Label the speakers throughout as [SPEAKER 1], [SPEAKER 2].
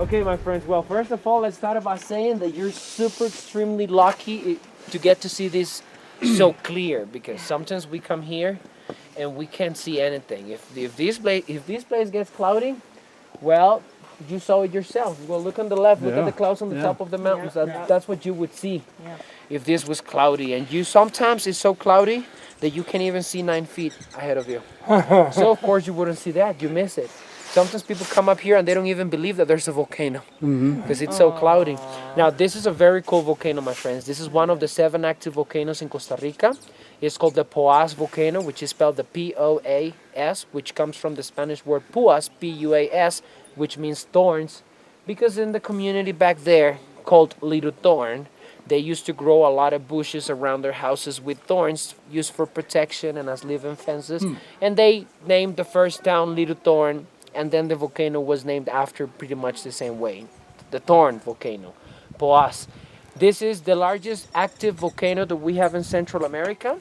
[SPEAKER 1] Okay, my friends. Well, first of all, let's start by saying that you're super extremely lucky to get to see this so clear, because sometimes we come here and we can't see anything. If this place gets cloudy, well, you saw it yourself. Well, look on the left. Look at the clouds on the top of the mountains. That's what you would see if this was cloudy. And sometimes it's so cloudy that you can't even see 9 feet ahead of you. So of course you wouldn't see that. You miss it. Sometimes people come up here and they don't even believe that there's a volcano because it's so cloudy. Now, this is a very cool volcano, my friends. This is one of the 7 active volcanoes in Costa Rica. It's called the Poás volcano, which is spelled the P-O-A-S, which comes from the Spanish word Puas, P-U-A-S, which means thorns, because in the community back there called Little Thorn, they used to grow a lot of bushes around their houses with thorns used for protection and as living fences. And they named the first town Little Thorn, and then the volcano was named after pretty much the same way, the Thorn volcano, Poás. This is the largest active volcano that we have in Central America.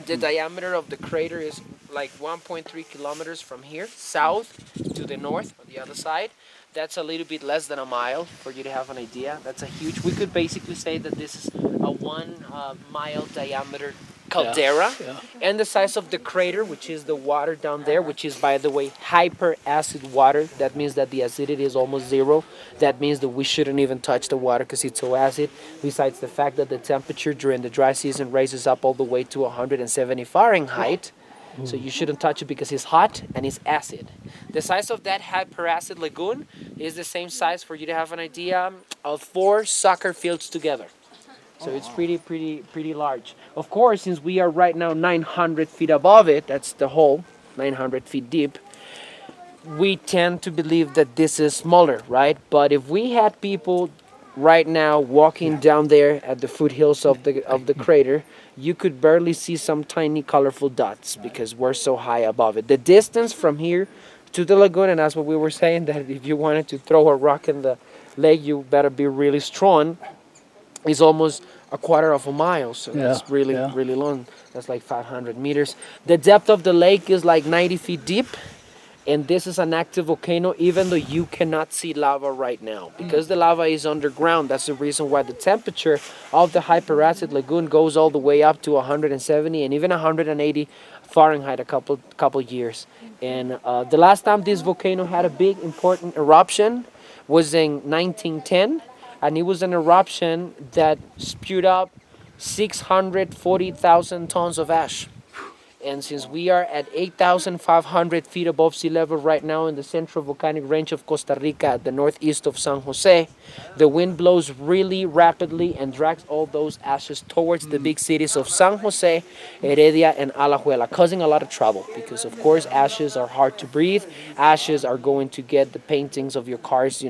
[SPEAKER 1] The diameter of the crater is like 1.3 kilometers from here, south to the north on the other side. That's a little bit less than a mile, for you to have an idea. That's a huge, we could basically say that this is a 1 mile diameter caldera. And the size of the crater, which is the water down there, which is, by the way, hyper acid water. That means that the acidity is almost 0. That means that we shouldn't even touch the water because it's so acid. Besides the fact that the temperature during the dry season raises up all the way to 170 Fahrenheit. So you shouldn't touch it because it's hot and it's acid. The size of that hyperacid lagoon is the same size, for you to have an idea, of 4 soccer fields together. So it's pretty large. Of course, since we are right now 900 feet above it, that's the hole, 900 feet deep, we tend to believe that this is smaller, right? But if we had people right now walking down there at the foothills of the crater, you could barely see some tiny colorful dots because we're so high above it. The distance from here to the lagoon, and that's what we were saying, that if you wanted to throw a rock in the lake, you better be really strong, is almost a quarter of a mile. So that's really long. That's like 500 meters. The depth of the lake is like 90 feet deep. And this is an active volcano, even though you cannot see lava right now. Because the lava is underground, that's the reason why the temperature of the hyperacid lagoon goes all the way up to 170 and even 180 Fahrenheit a couple years. And the last time this volcano had a big important eruption was in 1910. And it was an eruption that spewed up 640,000 tons of ash. And since we are at 8,500 feet above sea level right now in the central volcanic range of Costa Rica at the northeast of San Jose, the wind blows really rapidly and drags all those ashes towards the big cities of San Jose, Heredia, and Alajuela, causing a lot of trouble because, of course, ashes are hard to breathe. Ashes are going to get the paintings of your cars,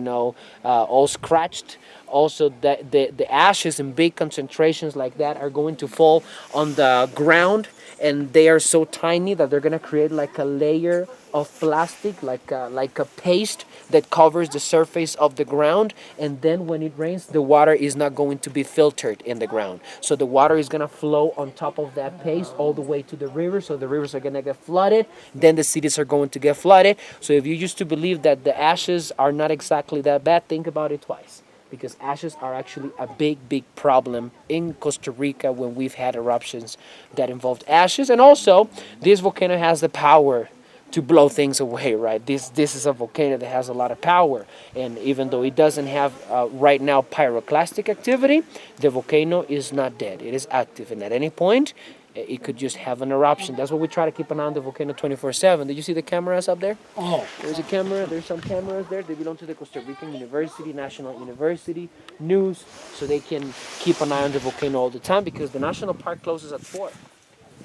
[SPEAKER 1] all scratched. Also, the ashes in big concentrations like that are going to fall on the ground, and they are so tiny that they're going to create like a layer of plastic, like a paste that covers the surface of the ground. And then when it rains, the water is not going to be filtered in the ground. So the water is going to flow on top of that paste all the way to the river. So the rivers are going to get flooded. Then the cities are going to get flooded. So if you used to believe that the ashes are not exactly that bad, think about it twice. Because ashes are actually a big problem in Costa Rica when we've had eruptions that involved ashes. And also, this volcano has the power to blow things away, right? This is a volcano that has a lot of power. And even though it doesn't have right now pyroclastic activity, the volcano is not dead. It is active. And at any point, it could just have an eruption. That's why we try to keep an eye on the volcano 24/7. Did you see the cameras up there? Oh. There's a camera. There's some cameras there. They belong to the Costa Rican University, National University News, so they can keep an eye on the volcano all the time because the national park closes at 4.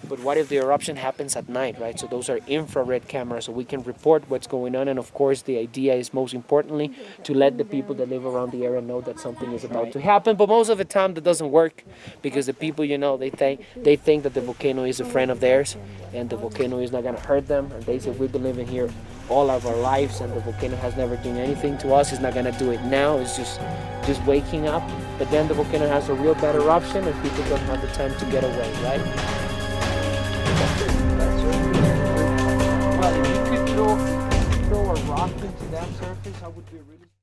[SPEAKER 1] But what if the eruption happens at night, right? So those are infrared cameras, so we can report what's going on. And of course, the idea is most importantly to let the people that live around the area know that something is about to happen. But most of the time, that doesn't work because the people, they think that the volcano is a friend of theirs, and the volcano is not going to hurt them. And they say we've been living here all of our lives, and the volcano has never done anything to us. It's not going to do it now. It's just waking up. But then the volcano has a real bad eruption, and people don't have the time to get away, right? Well, if you could throw a rock into that surface, I would be really...